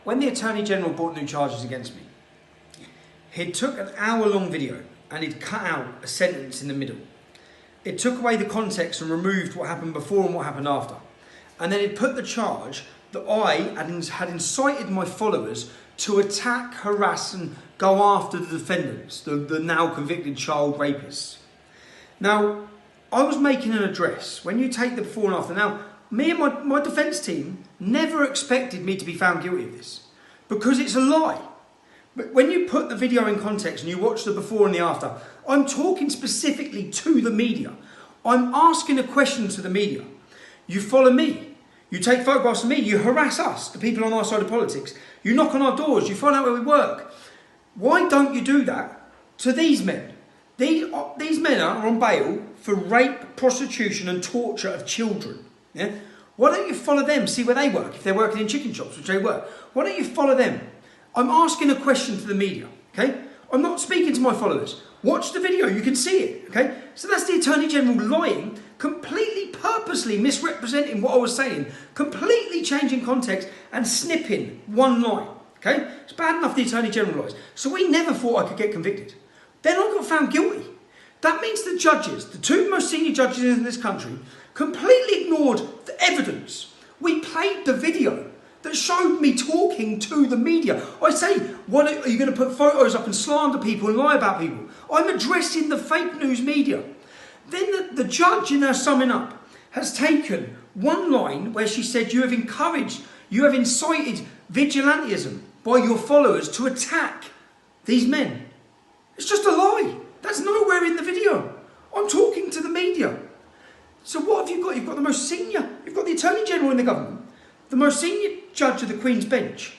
when the Attorney General brought new charges against me, he took an hour-long video and he'd cut out a sentence in the middle. It took away the context and removed what happened before and what happened after. And then it put the charge that I had incited my followers to attack, harass and go after the defendants, the now convicted child rapists. Now, I was making an address. When you take the before and after, now, me and my defence team never expected me to be found guilty of this because it's a lie. But when you put the video in context and you watch the before and the after, I'm talking specifically to the media. I'm asking a question to the media. You follow me. You take photographs of me. You harass us, the people on our side of politics. You knock on our doors. You find out where we work. Why don't you do that to these men? These men are on bail for rape, prostitution and torture of children. Yeah? Why don't you follow them, see where they work, if they're working in chicken shops, which they work. Why don't you follow them? I'm asking a question to the media, okay? I'm not speaking to my followers. Watch the video, you can see it, okay? So that's the Attorney General lying, completely purposely misrepresenting what I was saying, completely changing context and snipping one line, okay? It's bad enough the Attorney General lies. So we never thought I could get convicted. Then I got found guilty. That means the judges, the two most senior judges in this country, completely ignored the evidence. We played the video that showed me talking to the media. I say, what are you going to put photos up and slander people and lie about people? I'm addressing the fake news media. Then the judge in her summing up has taken one line where she said, you have incited vigilantism by your followers to attack these men. It's just a lie. That's nowhere in the video. I'm talking to the media. So what have you got? You've got the most senior, you've got the Attorney General in the government, the most senior judge of the Queen's Bench,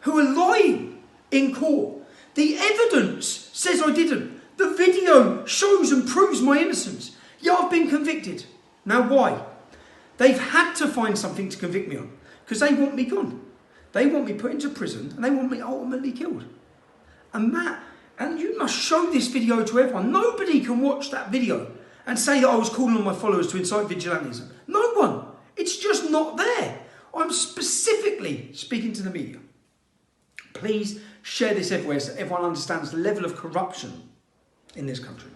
who are lying in court. The evidence says I didn't. The video shows and proves my innocence. Yeah, I've been convicted. Now why? They've had to find something to convict me on because they want me gone. They want me put into prison and they want me ultimately killed. And you must show this video to everyone. Nobody can watch that video and say that I was calling on my followers to incite vigilantism. No one. It's just not there. I'm specifically speaking to the media. Please share this everywhere so everyone understands the level of corruption in this country.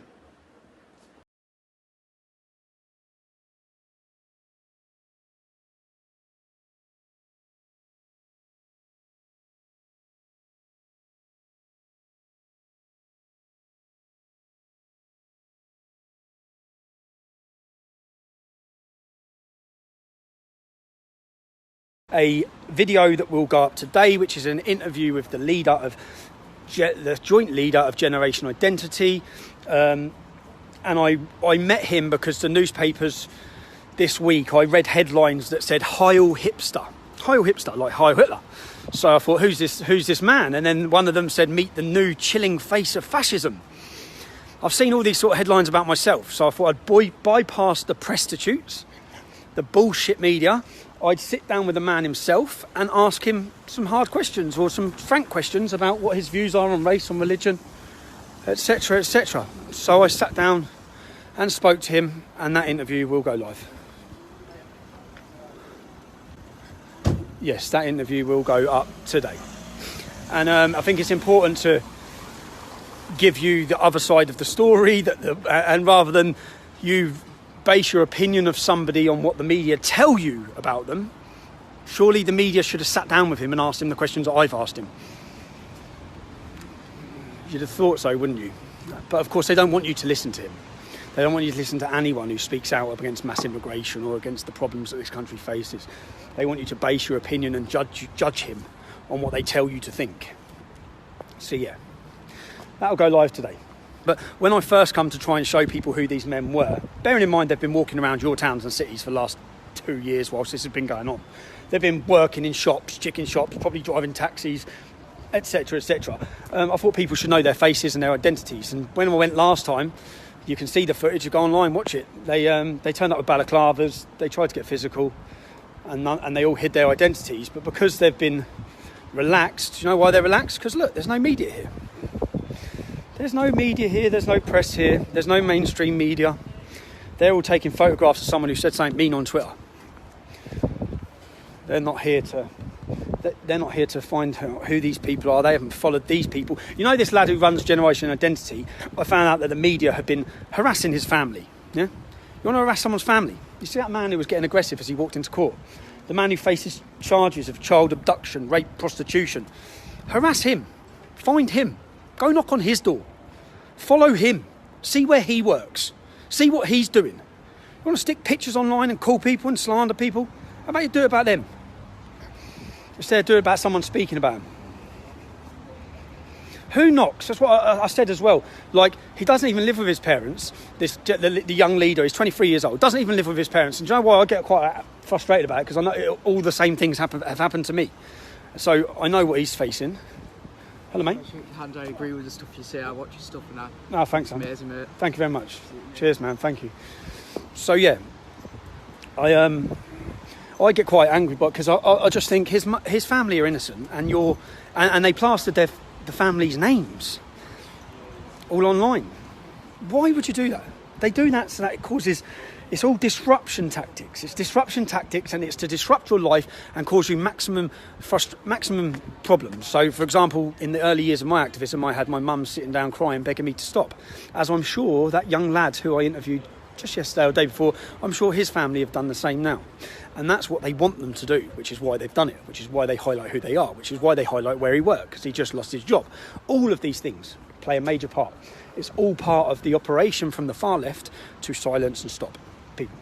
A video that will go up today, which is an interview with the leader of the joint leader of Generation Identity, and I met him because the newspapers this week, I read headlines that said Heil Hipster, like Heil Hitler. So I thought, who's this man? And then one of them said, meet the new chilling face of fascism. I've seen all these sort of headlines about myself, so I thought I'd bypass the prostitutes, the bullshit media. I'd sit down with the man himself and ask him some hard questions or some frank questions about what his views are on race, on religion, etc, etc. So I sat down and spoke to him, and that interview will go live. Yes, that interview will go up today. And I think it's important to give you the other side of the story, and rather than you base your opinion of somebody on what the media tell you about them, surely the media should have sat down with him and asked him the questions that I've asked him. You'd have thought so, wouldn't you? But of course they don't want you to listen to him. They don't want you to listen to anyone who speaks out against mass immigration or against the problems that this country faces. They want you to base your opinion and judge him on what they tell you to think. So yeah, that'll go live today. But when I first come to try and show people who these men were, bearing in mind they've been walking around your towns and cities for the last 2 years whilst this has been going on. They've been working in shops, chicken shops, probably driving taxis, etc, etc. I thought people should know their faces and their identities. And when I went last time, you can see the footage, you go online, watch it. They turned up with balaclavas, they tried to get physical, and they all hid their identities. But because they've been relaxed, do you know why they're relaxed? Because look, there's no media here. There's no media here, there's no press here, there's no mainstream media. They're all taking photographs of someone who said something mean on Twitter. They're not here to they're not here to find who these people are. They haven't followed these people. You know, this lad who runs Generation Identity, I found out that the media had been harassing his family. Yeah? You want to harass someone's family? You see that man who was getting aggressive as he walked into court? The man who faces charges of child abduction, rape, prostitution. Harass him. Find him. Go knock on his door. Follow him. See where he works. See what he's doing. You want to stick pictures online and call people and slander people? How about you do it about them? Instead of doing it about someone speaking about them. Who knocks? That's what I said as well. Like, he doesn't even live with his parents. The young leader, he's 23 years old, doesn't even live with his parents. And do you know why I get quite frustrated about it? Because I know all the same things have happened to me. So I know what he's facing. Hello, mate. Hans, I agree with the stuff you say. I watch your stuff and that. No, thanks, man. Amazing, mate. Thank you very much. Cheers, man. Thank you. So yeah, I get quite angry, because I just think his family are innocent, and they plastered the family's names all online. Why would you do that? They do that so that it causes. It's all disruption tactics. It's disruption tactics, and it's to disrupt your life and cause you maximum problems. So, for example, in the early years of my activism, I had my mum sitting down crying, begging me to stop. As I'm sure that young lad who I interviewed just yesterday or the day before, I'm sure his family have done the same now. And that's what they want them to do, which is why they've done it, which is why they highlight who they are, which is why they highlight where he worked, because he just lost his job. All of these things play a major part. It's all part of the operation from the far left to silence and stop people.